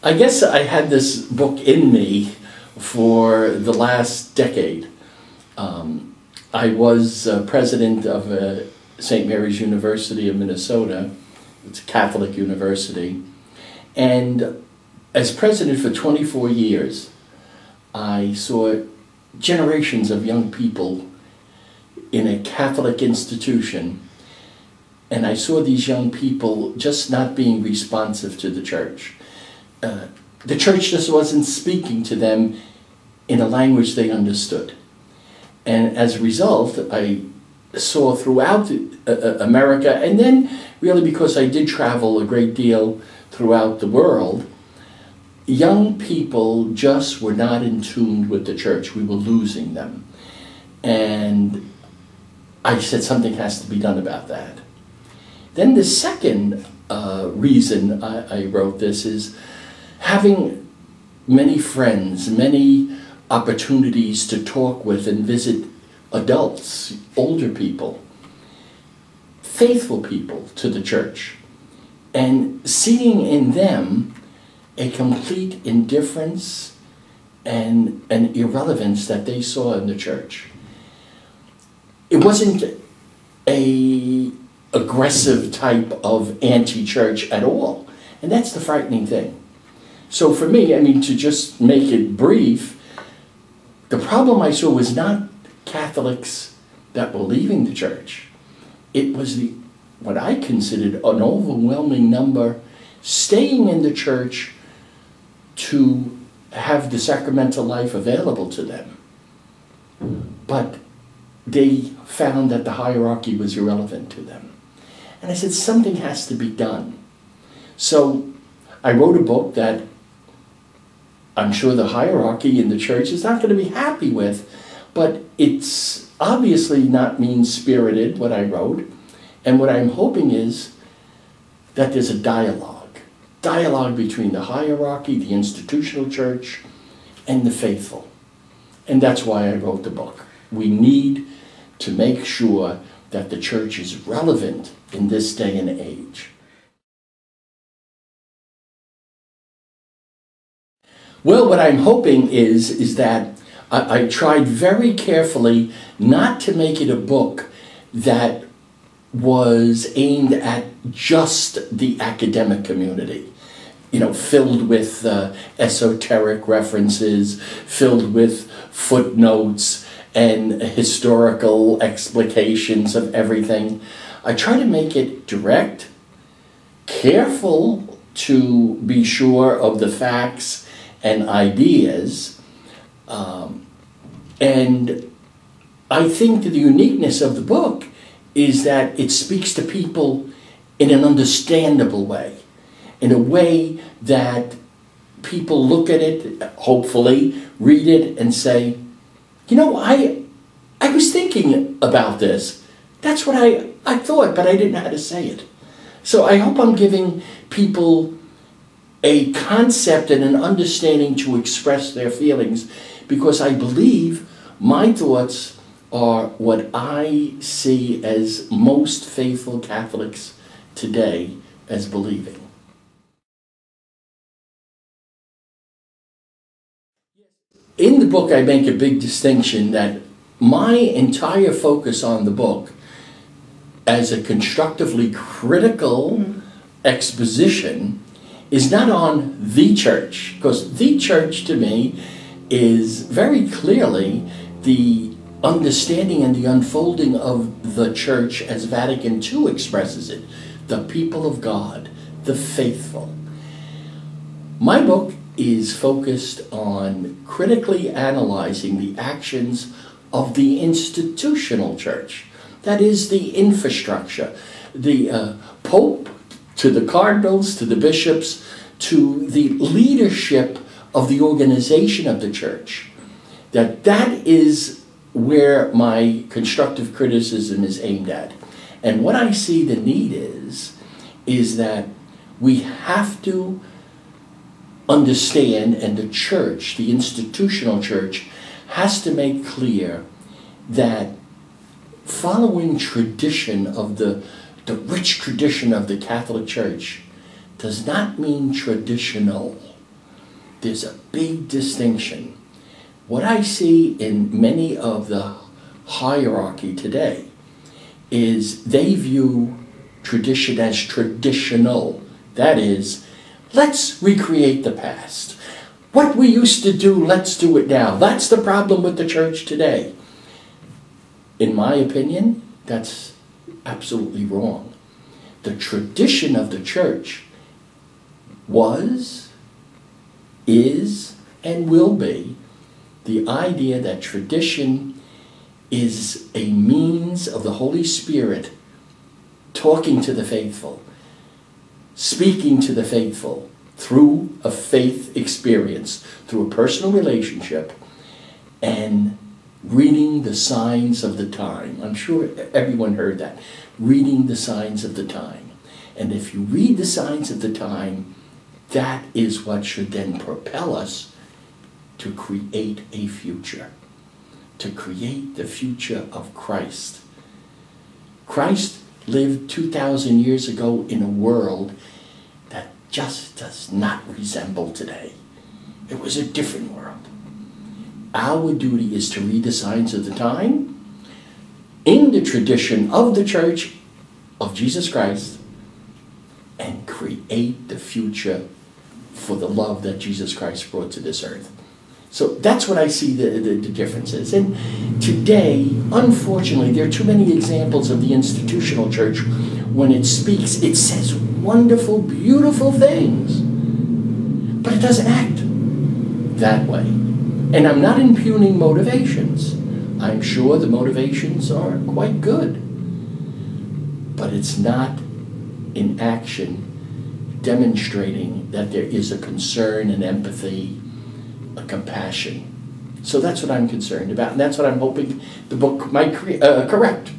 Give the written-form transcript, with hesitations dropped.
I guess I had this book in me for the last decade. I was president of St. Mary's University of Minnesota. It's a Catholic university. And as president for 24 years, I saw generations of young people in a Catholic institution, and I saw these young people just not being responsive to the church. The church just wasn't speaking to them in a language they understood. And as a result, I saw throughout America, and then really because I did travel a great deal throughout the world, young people just were not in tune with the church. We were losing them. And I said something has to be done about that. Then the second reason I wrote this is having many friends, many opportunities to talk with and visit adults, older people, faithful people to the church, and seeing in them a complete indifference and an irrelevance that they saw in the church. It wasn't an aggressive type of anti-church at all, and that's the frightening thing. So for me, I mean, to just make it brief, the problem I saw was not Catholics that were leaving the church. It was what I considered an overwhelming number staying in the church to have the sacramental life available to them. But they found that the hierarchy was irrelevant to them. And I said, something has to be done. So I wrote a book that I'm sure the hierarchy in the church is not going to be happy with, but it's obviously not mean-spirited, what I wrote. And what I'm hoping is that there's a dialogue between the hierarchy, the institutional church, and the faithful. And that's why I wrote the book. We need to make sure that the church is relevant in this day and age. Well, what I'm hoping is that I tried very carefully not to make it a book that was aimed at just the academic community, you know, filled with esoteric references, filled with footnotes and historical explications of everything. I try to make it direct, careful to be sure of the facts and ideas, and I think the uniqueness of the book is that it speaks to people in an understandable way, in a way that people look at it, hopefully, read it and say, you know, I was thinking about this. That's what I thought, but I didn't know how to say it. So I hope I'm giving people a concept and an understanding to express their feelings, because I believe my thoughts are what I see as most faithful Catholics today as believing. In the book, I make a big distinction that my entire focus on the book as a constructively critical exposition is not on the church, because the church to me is very clearly the understanding and the unfolding of the church as Vatican II expresses it, the people of God, the faithful. My book is focused on critically analyzing the actions of the institutional church, that is the infrastructure, the Pope, to the cardinals, to the bishops, to the leadership of the organization of the church. That is where my constructive criticism is aimed at. And what I see the need is that we have to understand, and the church, the institutional church, has to make clear that following tradition of the rich tradition of the Catholic Church does not mean traditional. there's a big distinction. What I see in many of the hierarchy today is they view tradition as traditional. That is, let's recreate the past. What we used to do, let's do it now. That's the problem with the church today. In my opinion, that's absolutely wrong. The tradition of the church was, is, and will be the idea that tradition is a means of the Holy Spirit talking to the faithful, speaking to the faithful through a faith experience, through a personal relationship, and reading the signs of the time. I'm sure everyone heard that. Reading the signs of the time. And if you read the signs of the time, that is what should then propel us to create a future. To create the future of Christ. Christ lived 2,000 years ago in a world that just does not resemble today. It was a different world. Our duty is to read the signs of the time in the tradition of the church of Jesus Christ and create the future for the love that Jesus Christ brought to this earth. So that's what I see the differences. And today, unfortunately, there are too many examples of the institutional church. When it speaks, it says wonderful, beautiful things, but it doesn't act that way. And I'm not impugning motivations. I'm sure the motivations are quite good, but it's not in action demonstrating that there is a concern and empathy, a compassion. So that's what I'm concerned about, and that's what I'm hoping the book might correct.